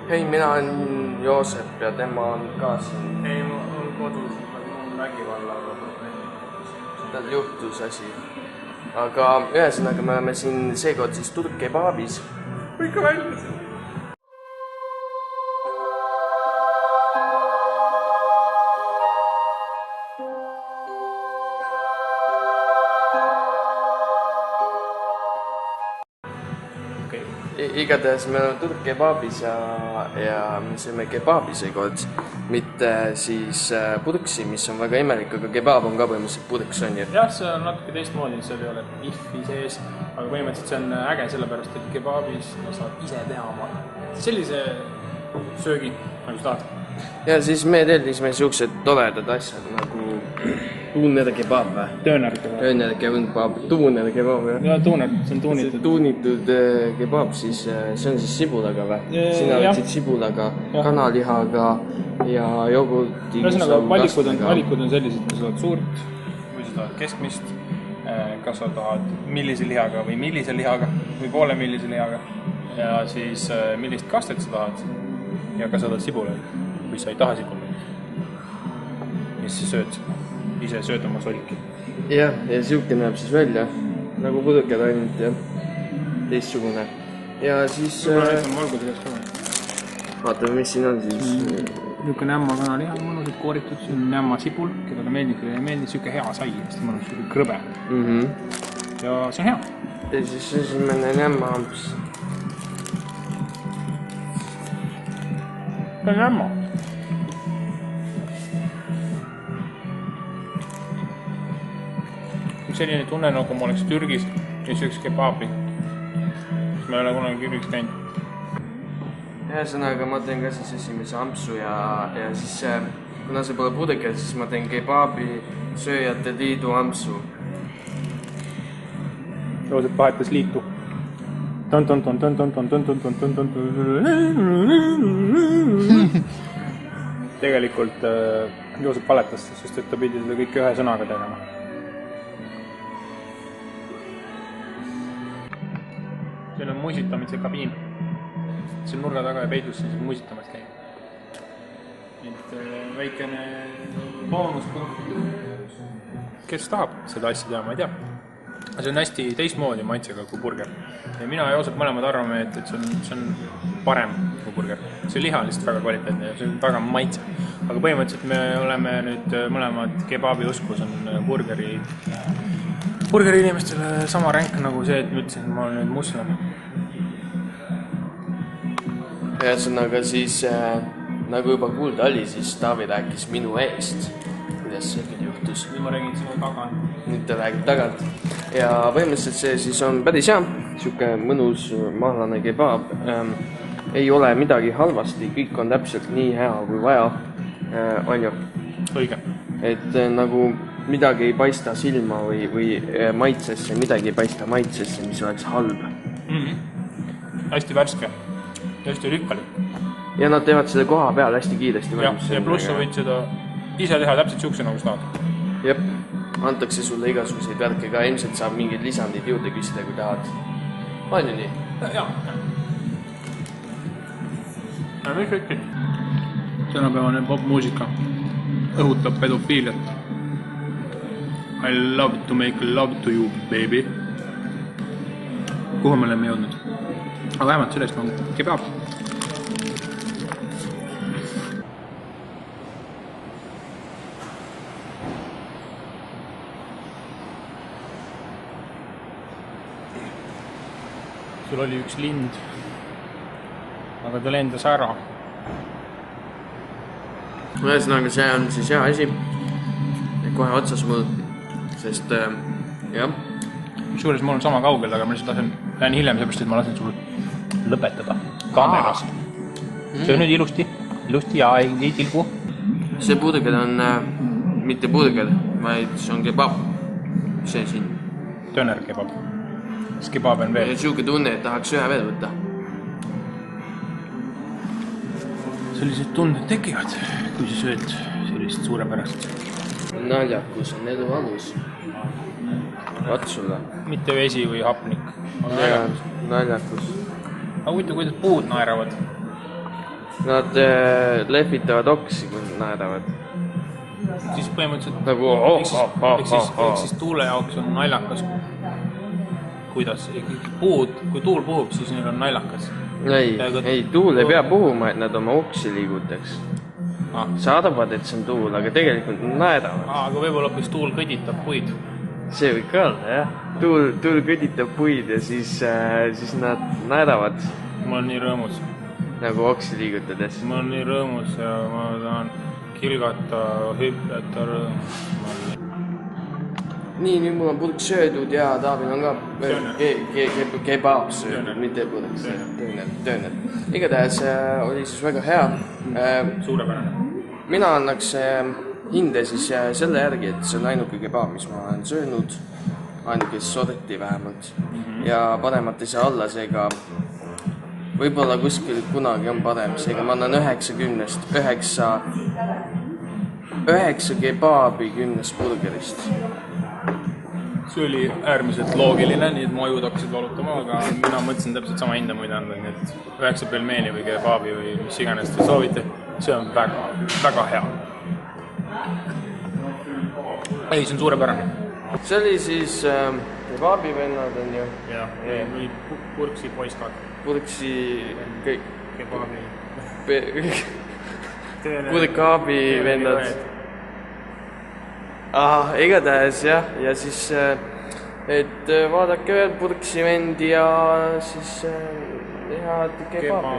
Hei, mina olen Joosep ja tema on ka siin. Ei, mul on kodus, mul vägivallaga. Tal juhtus asi. Aga ühesõnaga me oleme siin seekord siis Turk Kebabis. Võika välja siin. Igatahes me oleme Turk Kebabis ja me sööme kebabi seekord, mitte siis purksi, mis on väga imelik, aga kebab on ka põhimõtteliselt purks, on ju? Jah, see on natuke teistmoodi, seal ei ole biffi sees, aga põhimõtteliselt see on äge sellepärast, et kebabis saab ise teha oma sellise söögi, nagu sa tahad. Ja siis me tellisime siuksed toredad asjad nagu tuuner kebab või? Tööner kebab. Tööner kebab, tuuner kebab, jah? Ja tuuner, see on tuunitud. Tuunitud kebab, siis see on siis sibulaga või? Sina võtsid sibulaga, kanalihaga ja jogurtiga. Ühesõnaga, valikud on sellised, kas sa tahad suurt või sa tahad keskmist, kas sa tahad millise lihaga või poole millise lihaga ja siis millist kastet sa tahad ja kas sa tahad sibulaid või sa ei taha sibulaid. Ja siis sa ise sööd oma solki. Jah, ja siuke näeb siis välja, nagu pudukad ainult ja teistsugune. Ja siis... Vaatame, mis siin on siis. Niisugune nämma kanaliha, mõnusad kooritud, see on nämma sibul, kellele meeldib, kellele ei meeldi, siuke hea sai, hästi mõnus, siuke krõbe. Ja see on hea. Ja siis esimene nämma amps. See on nämma. Selline tunne, nagu ma oleks Türgis ja sööks kebabi. Siis ma ei ole kunagi Türgis käinud. Ühesõnaga, ma teen ka siis esimese ampsu ja siis kuna see pole pudeka, siis ma teen kebabi sööjate liidu ampsu. Joosep vahetas liitu. Tegelikult Joosep valetas, sest et ta pidi seda kõik ühe sõnaga tegema. Siin on muisitamise kabiin. See on nurga taga ja peidus siin muisitamas käib. Et väikene boonuspunkt. Kes tahab seda asja teha, ma ei tea. See on hästi teistmoodi maitsega kui burger. Ja mina ja Joosep mõlemad arvame, et see on parem kui burger. See liha on lihtsalt väga kvaliteetne ja see on väga maitse. Aga põhimõtteliselt me oleme nüüd mõlemad kebabi uskus on burgeri inimestele sama ränk nagu see, et ma ütlesin, et ma olen nüüd muslem. Ühesõnaga siis, nagu juba kuulda oli, siis Taavi rääkis minu eest, kuidas see küll juhtus. Nüüd ma räägin sinu tagant. Nüüd ta räägib tagant. Ja põhimõtteliselt see siis on päris hea, siuke mõnus mahlane kebab. Ei ole midagi halvasti, kõik on täpselt nii hea kui vaja, on ju? Õige. Et nagu midagi ei paista silma või maitsesse, midagi ei paista maitsesse, mis oleks halb. Hästi värske, hästi rikkalik. Ja nad teevad selle koha peal hästi kiiresti. Ja pluss sa võid seda ise teha täpselt siukse nagu sa tahad. Jep, antakse sulle igasuguseid värke ka, ilmselt saab mingid lisandid juurde küsida, kui tahad. On ju nii? Jaa. Mis võtsid? Tänapäevane popmuusika õhutab pedofiiliat. I love to make love to you, baby. Kuhu me oleme jõudnud? Aga vähemalt sellest on kebab. Sul oli üks lind, aga ta lendas ära. Ühesõnaga, see on siis hea asi. Kohe otsas mul, sest jah. Suures mul on sama kaugel, aga ma lihtsalt lähen hiljem, seepärast, et ma lasen sul lõpetada kaameras. See on nüüd ilusti ja ei tilgu. See burger on mitte burger, vaid see on kebab. See siin. Tööner kebab. Siis kebab on veel. Siuke tunne, et tahaks ühe veel võtta. Sellised tunded tekivad, kui sa sööd sellist suurepärast. Naljakus on elu alus. Vaat sulle. Mitte vesi või hapnik. Ja, naljakus. Aga huvitav, kuidas puud naeravad. Nad lehvitavad oksi, kui nad naedavad. Siis põhimõtteliselt nagu ehk siis tuule jaoks on naljakas. Kuidas? Kui tuul puhub, siis neil on naljakas. Ei, tuul ei pea puhuma, et nad oma oksi liigutaks. Saadavad, et see on tuul, aga tegelikult nad naedavad. Aga võib-olla hoopis tuul kõditab puid. See võib ka olla, jah. Tuul kõditab puid ja siis nad naedavad. Ma olen nii rõõmus. Nagu oksi liigutades. Ma olen nii rõõmus ja ma tahan kilgata, hüpleta rõõmus. Nii, nüüd mul on purk söödud ja Taavil on ka kebab söödud, mitte purk töönet. Igatahes oli siis väga hea. Suurepärane. Mina annaks hinde siis selle järgi, et see on ainuke kebab, mis ma olen söönud. Ainuke sorti vähemalt. Ja paremat ei saa olla, seega võib-olla kuskil kunagi on parem. Seega ma annan 90-st 9 kebabi 10 burgerist. See oli äärmiselt loogiline, nii et mu ajud hakkasid valutama, aga mina mõtlesin täpselt sama hinda muide anda, nii et 9 pelmeeni või kebabi või mis iganes te soovite, see on väga, väga hea. Ei, see on suurepärane. See oli siis kebabivennad on ju. Jah, või purksi poiskad. Purksi kõik. Kebabi. Purkabivennad. Igatahes jah, ja siis, et vaadake veel purksi vendi ja siis head kebabi.